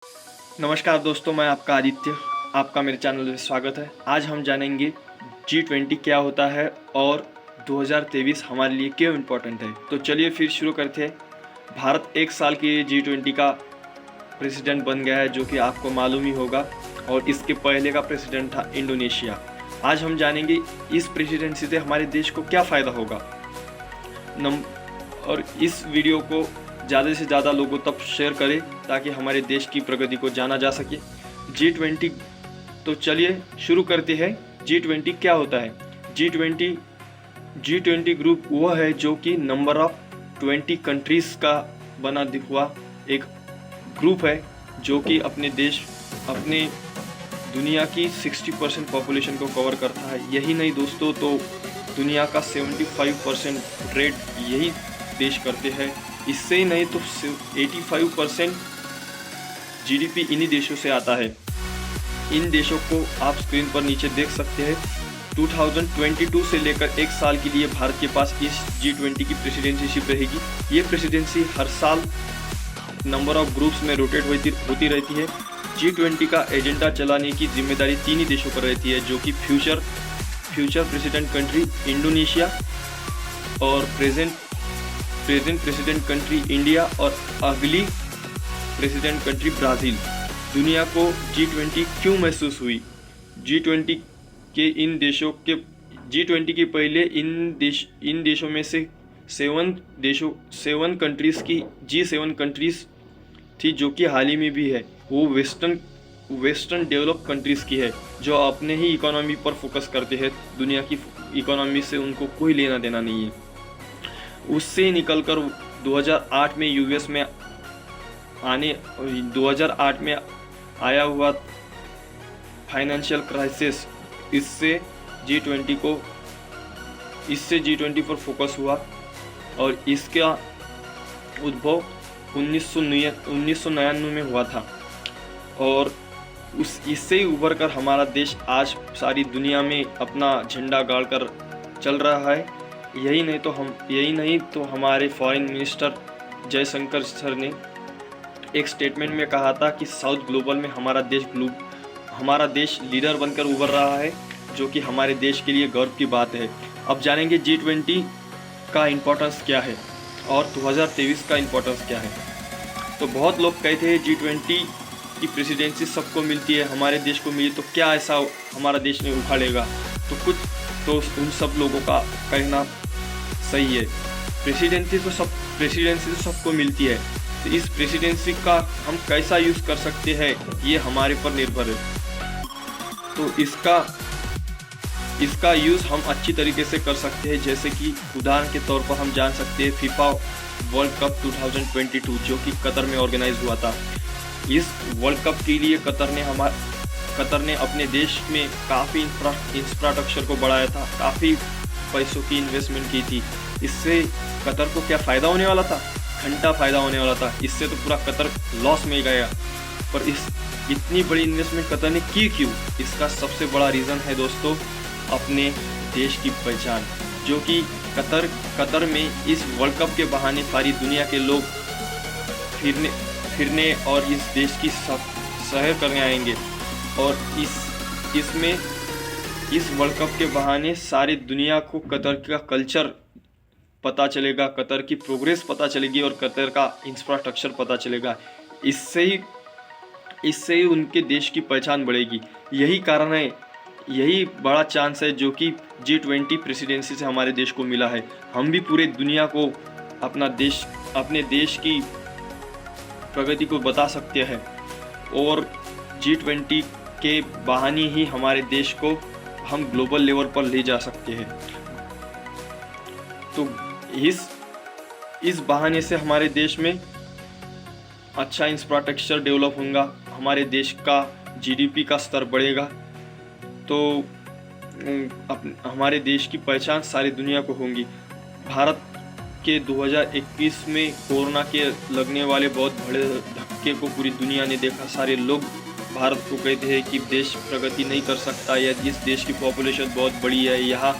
नमस्कार दोस्तों, मैं आपका आदित्य, आपका मेरे चैनल में स्वागत है। आज हम जानेंगे G20 क्या होता है और 2023 हमारे लिए क्यों इम्पोर्टेंट है। तो चलिए फिर शुरू करते हैं। भारत एक साल के G20 का प्रेसिडेंट बन गया है, जो कि आपको मालूम ही होगा, और इसके पहले का प्रेसिडेंट था इंडोनेशिया। आज हम जानेंगे इस प्रेसिडेंसी से हमारे देश को क्या फ़ायदा होगा और इस वीडियो को ज़्यादा से ज़्यादा लोगों तक शेयर करें ताकि हमारे देश की प्रगति को जाना जा सके। G20, तो चलिए शुरू करते हैं। G20 क्या होता है? G20 ग्रुप वह है जो कि नंबर ऑफ 20 कंट्रीज़ का बना हुआ एक ग्रुप है, जो कि अपने दुनिया की 60% पॉपुलेशन को कवर करता है। यही नहीं दोस्तों, तो दुनिया का 75% ट्रेड यही देश करते हैं। इससे ही नहीं तो 85% जीडीपी इन्हीं देशों से आता है। इन देशों को आप स्क्रीन पर नीचे देख सकते हैं। 2022 से लेकर एक साल के लिए भारत के पास इस G20 की प्रेसिडेंसीशिप रहेगी। ये प्रेसिडेंसी हर साल नंबर ऑफ ग्रुप्स में रोटेट होती रहती है। G20 का एजेंडा चलाने की जिम्मेदारी तीन ही देशों पर रहती है, जो कि फ्यूचर प्रेसिडेंट कंट्री इंडोनेशिया और प्रेजेंट प्रेसिडेंट कंट्री इंडिया और अगली प्रेसिडेंट कंट्री ब्राज़ील। दुनिया को G20 क्यों महसूस हुई? G20 के पहले इन देशों में से 7 कंट्रीज़ की G7 कंट्रीज़ थी, जो कि हाल ही में भी है। वो वेस्टर्न डेवलप कंट्रीज़ की है, जो अपने ही इकोनॉमी पर फोकस करते हैं। दुनिया की इकोनॉमी से उनको कोई लेना देना नहीं है। उससे निकलकर 2008 में यूएस में 2008 में आया हुआ फाइनेंशियल क्राइसिस, इससे G20 पर फोकस हुआ और इसका उद्भव 1999 में हुआ था। और इससे ही उभर कर हमारा देश आज सारी दुनिया में अपना झंडा गाड़कर चल रहा है। यही नहीं तो हमारे फॉरेन मिनिस्टर जयशंकर सर ने एक स्टेटमेंट में कहा था कि साउथ ग्लोबल में हमारा देश लीडर बनकर उभर रहा है, जो कि हमारे देश के लिए गर्व की बात है। अब जानेंगे G20 का इम्पोर्टेंस क्या है और 2023 का इम्पोर्टेंस क्या है। तो बहुत लोग कहते हैं G20 की प्रेसिडेंसी सबको मिलती है, हमारे देश को मिली तो क्या ऐसा हमारा देश ने उखाड़ेगा। तो उन सब लोगों का कहना सही है। प्रेसिडेंसी तो सबको मिलती है, तो इस प्रेसिडेंसी का हम कैसा यूज़ कर सकते हैं, ये हमारे पर निर्भर है। तो इसका यूज़ हम अच्छी तरीके से कर सकते हैं, जैसे कि उदाहरण के तौर पर हम जान सकते हैं फीफा वर्ल्ड कप 2022, जो कि कतर में ऑर्गेनाइज हुआ था। इस वर्ल्ड कप के लिए कतर ने अपने देश में काफ़ी इंफ्रास्ट्रक्चर को बढ़ाया था, काफ़ी पैसों की इन्वेस्टमेंट की थी। इससे कतर को क्या फ़ायदा होने वाला था? घंटा फ़ायदा होने वाला था। इससे तो पूरा कतर लॉस में गया। पर इतनी बड़ी इन्वेस्टमेंट कतर ने की क्यों? इसका सबसे बड़ा रीज़न है दोस्तों, अपने देश की पहचान, जो कि कतर में इस वर्ल्ड कप के बहाने सारी दुनिया के लोग फिरने और इस देश की सैर करने आएंगे। और इस वर्ल्ड कप के बहाने सारी दुनिया को कतर का कल्चर पता चलेगा, कतर की प्रोग्रेस पता चलेगी और कतर का इंफ्रास्ट्रक्चर पता चलेगा। इससे ही उनके देश की पहचान बढ़ेगी। यही कारण है, यही बड़ा चांस है जो कि G20 प्रेसिडेंसी से हमारे देश को मिला है। हम भी पूरे दुनिया को अपने देश की प्रगति को बता सकते हैं और G20 के बहाने ही हमारे देश को हम ग्लोबल लेवल पर ले जा सकते हैं। तो इस बहाने से हमारे देश में अच्छा इंफ्रास्ट्रक्चर डेवलप होगा, हमारे देश का जीडीपी का स्तर बढ़ेगा, तो हमारे देश की पहचान सारी दुनिया को होगी। भारत के 2021 में कोरोना के लगने वाले बहुत बड़े धक्के को पूरी दुनिया ने देखा। सारे लोग भारत को कहते हैं कि देश प्रगति नहीं कर सकता, या इस देश की पॉपुलेशन बहुत बड़ी है, यह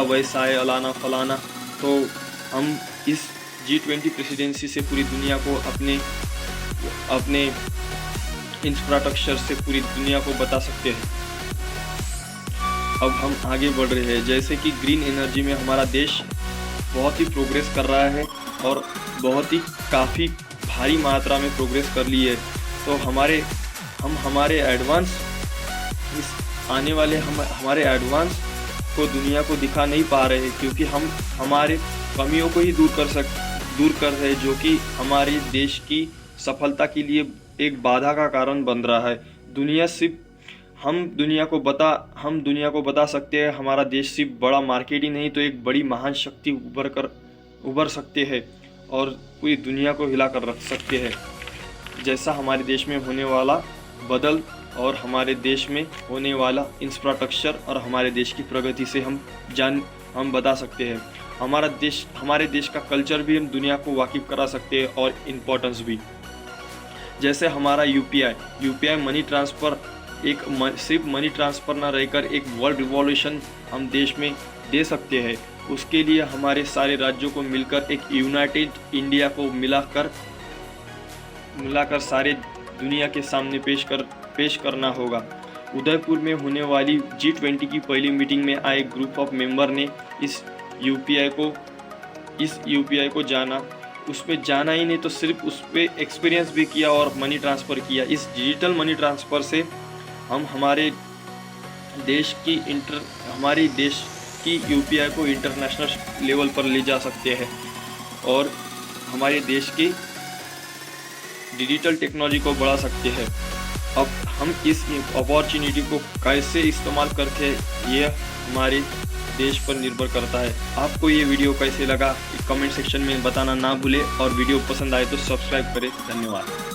वैसा है, अलाना फलाना। तो हम इस G20 प्रेसिडेंसी से पूरी दुनिया को अपने इंफ्रास्ट्रक्चर से पूरी दुनिया को बता सकते हैं। अब हम आगे बढ़ रहे हैं, जैसे कि ग्रीन एनर्जी में हमारा देश बहुत ही प्रोग्रेस कर रहा है और बहुत ही काफ़ी भारी मात्रा में प्रोग्रेस कर ली है। तो हमारे एडवांस इस आने वाले हमारे एडवांस को दुनिया को दिखा नहीं पा रहे, क्योंकि हम हमारे कमियों को ही दूर कर रहे हैं, जो कि हमारे देश की सफलता के लिए एक बाधा का कारण बन रहा है। हम दुनिया को बता सकते हैं, हमारा देश सिर्फ बड़ा मार्केट ही नहीं तो एक बड़ी महान शक्ति उभर सकते हैं और पूरी दुनिया को हिला कर रख सकते हैं। जैसा हमारे देश में होने वाला बदल और हमारे देश में होने वाला इंफ्रास्ट्रक्चर और हमारे देश की प्रगति से हम बता सकते हैं। हमारे देश का कल्चर भी हम दुनिया को वाकिफ करा सकते हैं और इम्पोर्टेंस भी। जैसे हमारा यूपीआई मनी ट्रांसफ़र सिर्फ मनी ट्रांसफ़र ना रहकर एक वर्ल्ड रिवॉल्यूशन हम देश में दे सकते हैं। उसके लिए हमारे सारे राज्यों को मिलकर एक यूनाइटेड इंडिया को मिलाकर सारे दुनिया के सामने पेश करना होगा। उदयपुर में होने वाली G20 की पहली मीटिंग में आए ग्रुप ऑफ मेंबर ने इस यूपीआई को जाना, उस पर जाना ही नहीं तो सिर्फ उस पर एक्सपीरियंस भी किया और मनी ट्रांसफ़र किया। इस डिजिटल मनी ट्रांसफ़र से हम हमारे देश की यूपीआई को इंटरनेशनल लेवल पर ले जा सकते हैं और हमारे देश की डिजिटल टेक्नोलॉजी को बढ़ा सकते हैं। अब हम इस अपॉर्चुनिटी को कैसे इस्तेमाल करते हैं, ये हमारे देश पर निर्भर करता है। आपको ये वीडियो कैसे लगा कमेंट सेक्शन में बताना ना भूले और वीडियो पसंद आए तो सब्सक्राइब करें। धन्यवाद।